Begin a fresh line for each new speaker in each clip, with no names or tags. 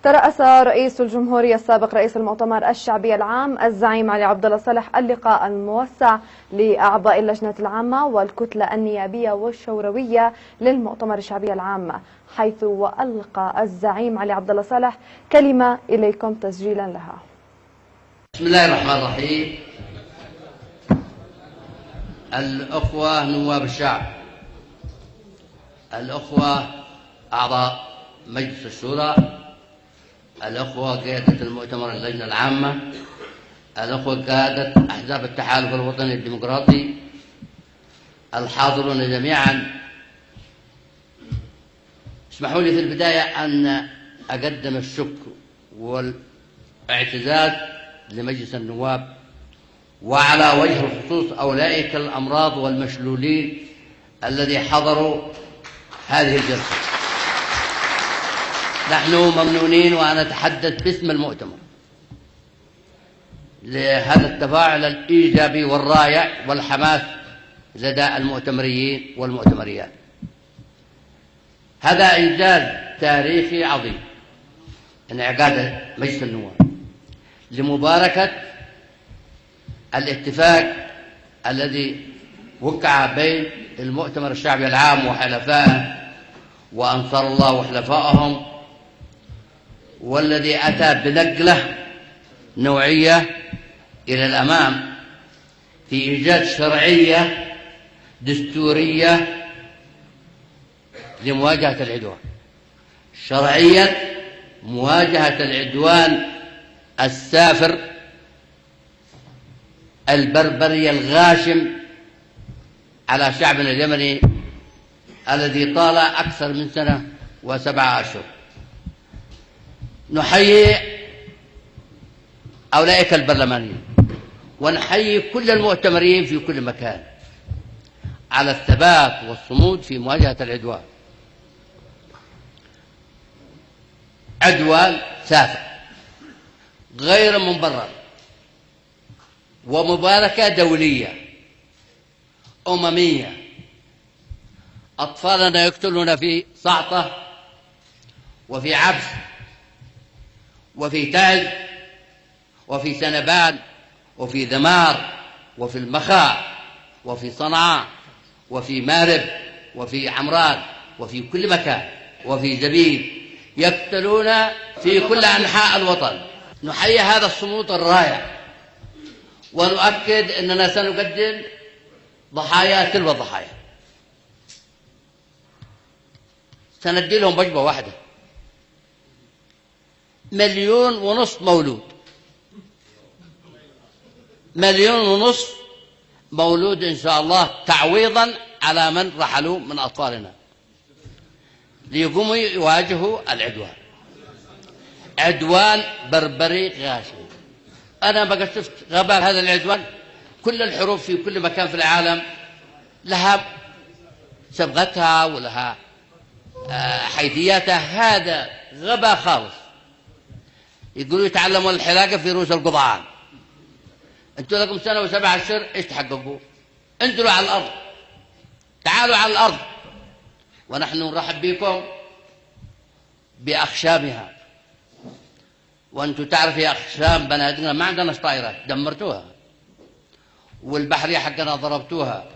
ترأس رئيس الجمهورية السابق رئيس المؤتمر الشعبي العام الزعيم علي عبد الله صالح اللقاء الموسع لأعضاء اللجنة العامة والكتلة النيابية والشوروية للمؤتمر الشعبي العام، حيث وألقى الزعيم علي عبد الله صالح كلمة إليكم تسجيلا لها.
بسم الله الرحمن الرحيم. الأخوة نواب الشعب، الأخوة أعضاء مجلس الشورى، الأخوة قيادة المؤتمر اللجنة العامة، الأخوة قيادة أحزاب التحالف الوطني الديمقراطي، الحاضرون جميعا، اسمحوا لي في البداية أن أقدم الشكر والاعتزاز لمجلس النواب، وعلى وجه الخصوص أولئك الأمراض والمشلولين الذي حضروا هذه الجلسة. نحن ممنونين، وأنا أتحدث باسم المؤتمر، لهذا التفاعل الإيجابي والرائع والحماس لدى المؤتمريين والمؤتمريات. هذا إنجاز تاريخي عظيم، انعقاد مجلس النواب لمباركة الاتفاق الذي وقع بين المؤتمر الشعبي العام وحلفائه وأنصار الله وحلفائهم، والذي أتى بنقلة نوعية إلى الأمام في إيجاد شرعية دستورية لمواجهة العدوان، شرعية مواجهة العدوان السافر البربري الغاشم على شعبنا اليمني الذي طال أكثر من سنة و7 أشهر. نحيي أولئك البرلمانيين، ونحيي كل المؤتمرين في كل مكان على الثبات والصمود في مواجهة العدوان. عدوان سافر غير مبرر، ومباركة دولية أممية. أطفالنا يقتلون في صعطة وفي عبس وفي تعز وفي سنبان وفي ذمار وفي المخا وفي صنعاء وفي مارب وفي عمران وفي كل مكان وفي زبيب، يقتلون في كل أنحاء الوطن. نحيي هذا الصمود الرائع، ونؤكد أننا سنقدم ضحايا تلو الضحايا، سندي لهم وجبة واحدة. 1.5 مليون مولود، 1.5 مليون مولود إن شاء الله، تعويضا على من رحلوا من أطفالنا ليقوموا يواجهوا العدوان. عدوان بربري غاشم. أنا بقى شفت غباء هذا العدوان. كل الحروب في كل مكان في العالم لها صبغتها ولها حيثياتها، هذا غباء خالص. يقولوا يتعلموا الحلاقة في رؤوس القضعان. أنتوا لكم سنة و7 أشهر، إيش تحققوا؟ انزلوا على الأرض، تعالوا على الأرض، ونحن نرحب بكم بأخشامها. وأنتوا تعرفوا يا أخشام بنادقنا ما عندنا طائرات، دمرتوها، والبحرية حقنا ضربتوها،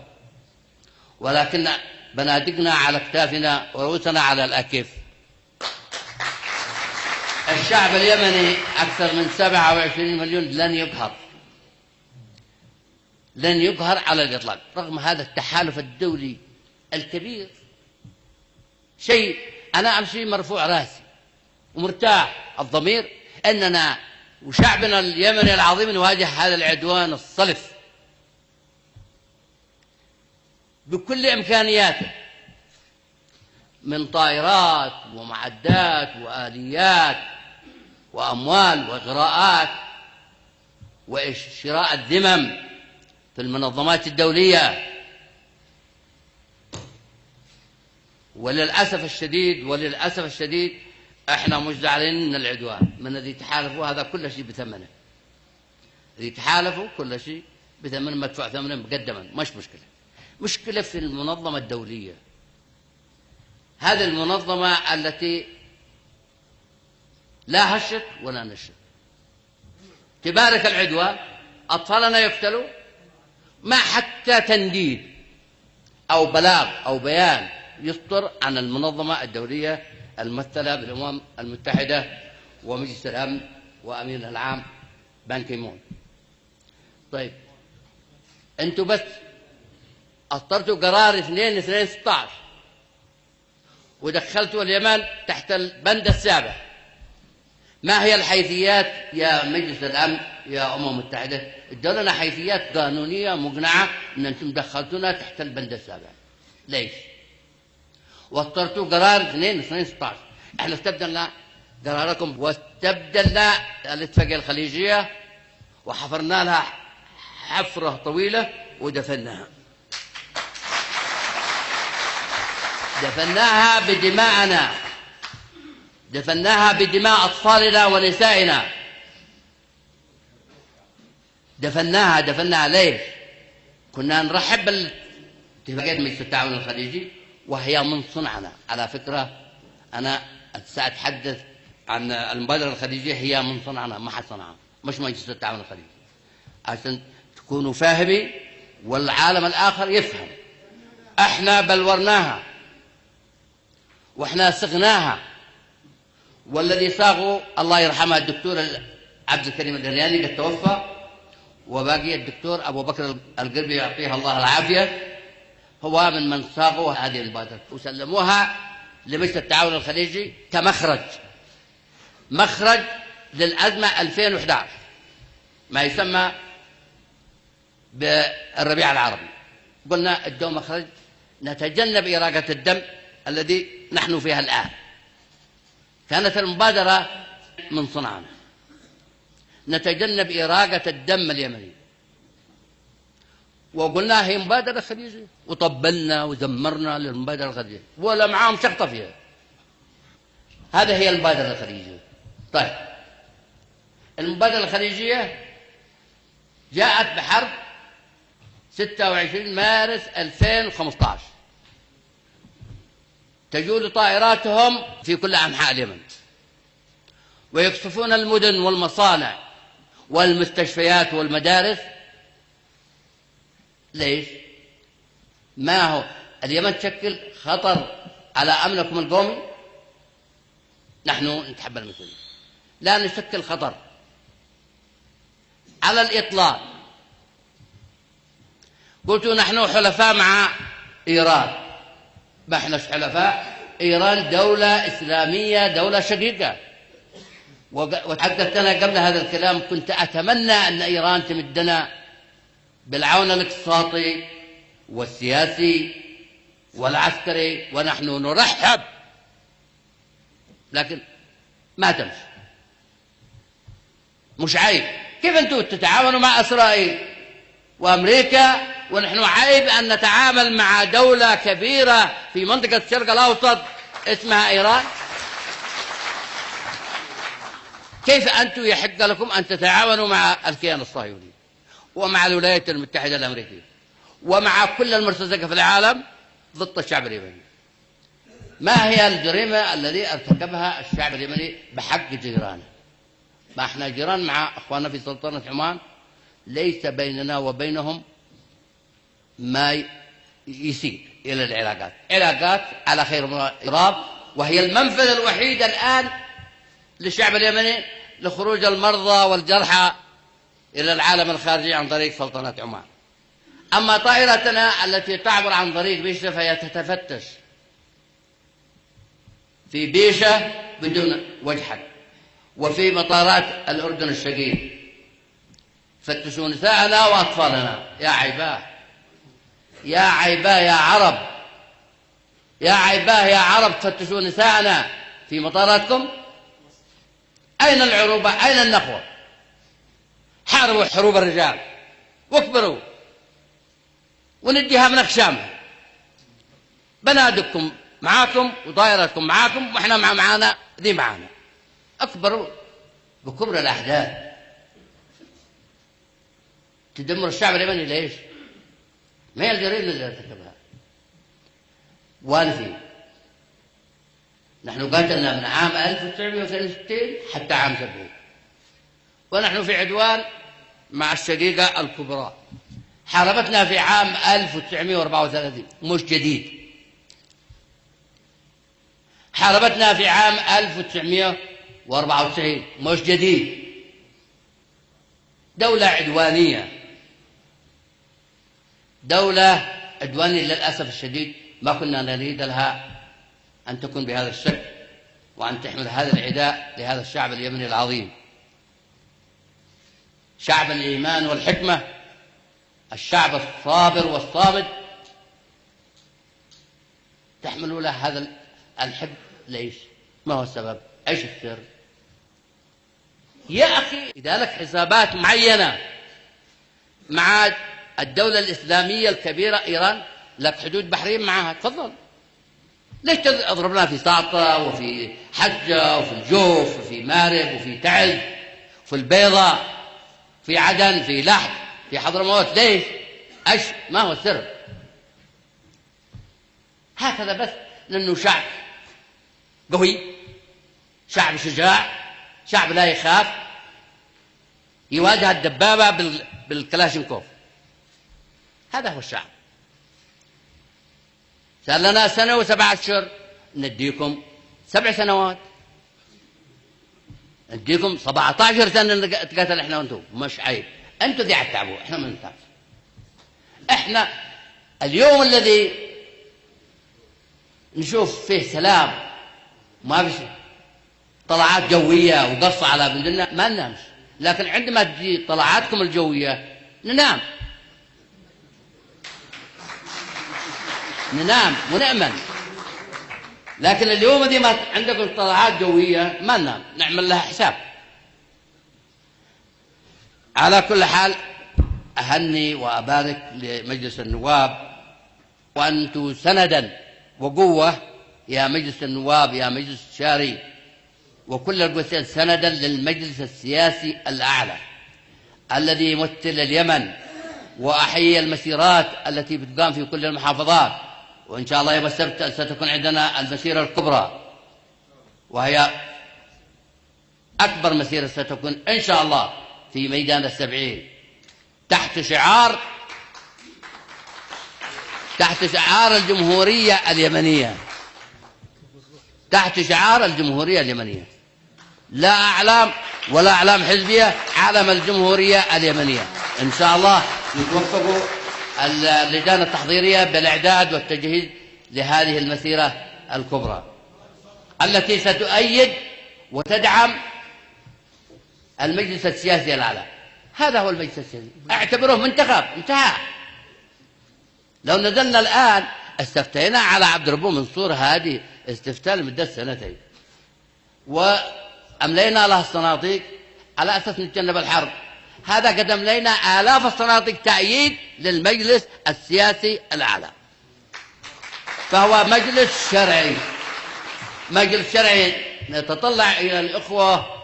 ولكن بنادقنا على أكتافنا ورؤوسنا على الأكف. الشعب اليمني أكثر من 27 مليون لن يقهر على الإطلاق، رغم هذا التحالف الدولي الكبير. شيء أنا أمشي مرفوع راسي ومرتاح الضمير أننا وشعبنا اليمني العظيم نواجه هذا العدوان الصلف بكل إمكانياته، من طائرات ومعدات وآليات وأموال وإغراءات وشراء الذمم في المنظمات الدولية. وللأسف الشديد احنا مش زعلانين من العدوان، من الذي تحالفوا هذا كل شيء بثمنه، الذي تحالفوا كل شيء بثمنه، مدفوع ثمنه مقدما، مش مشكلة في المنظمة الدولية. هذه المنظمة التي لا هشت ولا نشت. تبارك العدوان، أطفالنا يقتلوا ما حتى تنديد أو بلاغ أو بيان يصدر عن المنظمة الدولية الممثلة بالأمم المتحدة ومجلس الأمن وأمينها العام بان كيمون. طيب أنتوا بس أصدرتوا قرار 2/2/16 ودخلتوا اليمن تحت البند السابع. ما هي الحيثيات يا مجلس الأمن يا أمم متحدة؟ ادوا لنا حيثيات قانونية مقنعة أن أنتم دخلتونا تحت البند السابع. ليش؟ واصدرتوا قرار 2/2/16. احنا استبدلنا قراركم واستبدلنا الاتفاقية الخليجية وحفرنا لها حفرة طويلة ودفناها. دفناها بدماءنا، دفناها بدماء أطفالنا ونسائنا. دفناها ليش؟ كنا نرحب بالاتفاقية مجلس التعاون الخليجي وهي من صنعنا. على فكرة أنا سأتحدث عن المبادرة الخليجية، هي من صنعنا، ما حد صنعها، مش مجلس التعاون الخليجي، عشان تكونوا فاهمين والعالم الآخر يفهم. احنا بلورناها واحنا صغناها، والذي صاغه الله يرحمه الدكتور عبد الكريم الدرياني قد توفى، وباقي الدكتور أبو بكر القربي يعطيه الله العافية هو من صاغوا هذه المبادرة وسلموها لمجلس التعاون الخليجي مخرج للأزمة 2011، ما يسمى بالربيع العربي. قلنا ادوا مخرج نتجنب إراقة الدم الذي نحن فيها الآن. كانت المبادرة من صنعنا، نتجنب إراقة الدم اليمني، وقلنا هي مبادرة خليجية، وطبلنا وزمرنا للمبادرة الخليجية ولا معاهم شخطة فيها. هذا هي المبادرة الخليجية. طيب المبادرة الخليجية جاءت بحرب 26 مارس 2015، تجول طائراتهم في كل أنحاء اليمن ويقصفون المدن والمصانع والمستشفيات والمدارس. ليش؟ ما هو اليمن تشكل خطر على أمنكم القومي؟ نحن نتحمل المسؤولية، لا نشكل خطر على الإطلاق. قلت نحن حلفاء مع إيران، ما احناش حلفاء. إيران دولة إسلامية، دولة شقيقة، وتحدثت أنا قبل هذا الكلام كنت أتمنى أن إيران تمدنا بالعون الاقتصادي والسياسي والعسكري، ونحن نرحب، لكن ما تمشي. مش عيب كيف أنتم تتعاونوا مع إسرائيل وأمريكا ونحن عيب أن نتعامل مع دولة كبيرة في منطقة الشرق الأوسط اسمها إيران؟ كيف أنتم يحق لكم أن تتعاونوا مع الكيان الصهيوني ومع الولايات المتحدة الأمريكية ومع كل المرتزقة في العالم ضد الشعب اليمني؟ ما هي الجريمة التي ارتكبها الشعب اليمني بحق جيرانه؟ ما احنا جيران مع أخواننا في سلطنة عمان، ليس بيننا وبينهم ما يسيء إلى العلاقات، علاقات على خير مراد، وهي المنفذ الوحيد الآن للشعب اليمني لخروج المرضى والجرحى إلى العالم الخارجي عن طريق سلطنة عمان. أما طائرتنا التي تعبر عن طريق بيشة فهي تتفتش في بيشة بدون وجه حق، وفي مطارات الأردن الشقيق فتشوا نساءنا وأطفالنا. يا عيباه، يا عيباه يا عرب، يا عيباه يا عرب، تفتشوا نساءنا في مطاراتكم. أين العروبة؟ أين النخوة؟ حاربوا حروب الرجال واكبروا ونديها من أخشامها. بنادقكم معاكم وطائراتكم معاكم وإحنا معانا ذي معانا. أكبروا بكبر الأحداث، تدمر الشعب اليمني. ليش؟ ما هي الجريمة اللي ارتكبها؟ وانفي نحن قاتلنا من عام 1962 حتى عام 70، ونحن في عدوان مع الشقيقة الكبرى. حاربتنا في عام 1934، مش جديد. حاربتنا في عام 1994، مش جديد. دولة عدوانية، دولة عدوانية للأسف الشديد. ما كنا نريد لها أن تكون بهذا الشكل، وأن تحمل هذا العداء لهذا الشعب اليمني العظيم، شعب الإيمان والحكمة، الشعب الصابر والصامد. تحملوا له هذا الحب. ليش؟ ما هو السبب؟ ايش السر؟ يا أخي إذا لك حسابات معينة مع الدولة الإسلامية الكبيرة إيران، لك حدود بحرين معها، تفضل. ليش تضربنا في ساطة وفي حجة وفي الجوف وفي مارب وفي تعز وفي البيضة، في عدن، في لحج، في حضرموت؟ ليش؟ ايش؟ ما هو السر؟ هكذا بس، لأنه شعب قوي، شعب شجاع، شعب لا يخاف، يواجه الدبابة بالكلاشنكوف. هذا هو الشعب. صار لنا 1 و7 أشهر، نديكم 7 سنوات، نديكم 17 سنة نتقاتل احنا وانتم. مش عيب؟ انتم ذي تعبوا، احنا ما نتعب. احنا اليوم الذي نشوف فيه سلام، ما في طلعات جوية وقص على بلدنا، ما ننامش. لكن عندما تجي طلعاتكم الجوية ننام ونأمن. لكن اليوم دي ما عندكم طلعات جوية ما ننام، نعمل لها حساب. على كل حال أهني وأبارك لمجلس النواب، وأنتم سندا وقوة يا مجلس النواب، يا مجلس الشاري وكل القوتين، سندا للمجلس السياسي الأعلى الذي يمثل اليمن، وأحيي المسيرات التي بتقام في كل المحافظات. وإن شاء الله يوم السبت ستكون عندنا المسيرة الكبرى، وهي أكبر مسيرة ستكون إن شاء الله في ميدان السبعين، تحت شعار الجمهورية اليمنية، تحت شعار الجمهورية اليمنية، لا أعلام ولا أعلام حزبية، علم الجمهورية اليمنية. إن شاء الله يتوفقوا اللجان التحضيرية بالإعداد والتجهيز لهذه المسيرة الكبرى التي ستؤيد وتدعم المجلس السياسي الأعلى. هذا هو المجلس السياسي، اعتبروه منتخب، انتهى. لو نزلنا الآن استفتينا على عبد الربو منصور هذه استفتاء لمدة 2 سنين، وأملينا له الصناديق على أساس نتجنب الحرب. هذا قد أملينا آلاف الصناديق تأييد للمجلس السياسي الأعلى. فهو مجلس شرعي، مجلس شرعي. نتطلع إلى الإخوة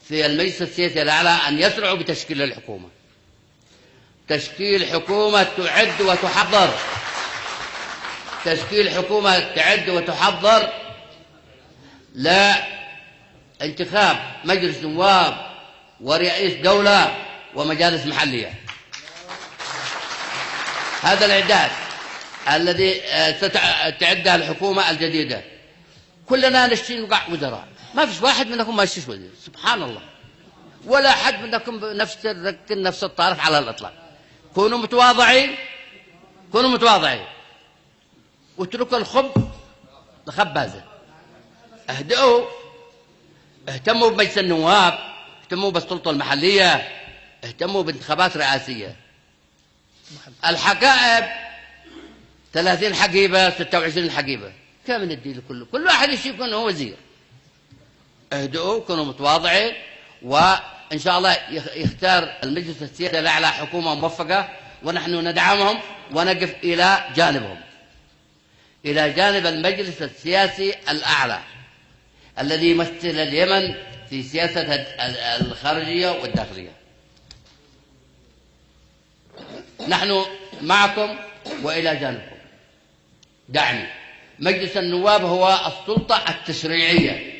في المجلس السياسي الأعلى أن يسرعوا بتشكيل الحكومة، تشكيل حكومة تعد وتحضر، تشكيل حكومة تعد وتحضر لانتخاب مجلس نواب ورئيس دولة ومجالس محلية. هذا الإعداد الذي ستعدها الحكومة الجديدة. كلنا نشتي نقع وزراء، ما فيش واحد منكم ما يشتيش وزير، سبحان الله، ولا حد منكم نفس الطارف على الإطلاق. كونوا متواضعين، كونوا متواضعين، واتركوا الخب لخبازه. اهدئوا، اهتموا بمجلس النواب، اهتموا بالسلطة المحلية، اهتموا بانتخابات رئاسية. الحقائب 30 حقيبة 26 حقيبة، كم ندي لكله؟ كل واحد يكون هو وزير. اهدئوا، كونوا متواضعين، وإن شاء الله يختار المجلس السياسي الأعلى حكومة موفقة، ونحن ندعمهم ونقف إلى جانبهم، إلى جانب المجلس السياسي الأعلى الذي يمثل اليمن في سياسة الخارجية والداخلية. نحن معكم وإلى جانبكم. دعني مجلس النواب هو السلطة التشريعية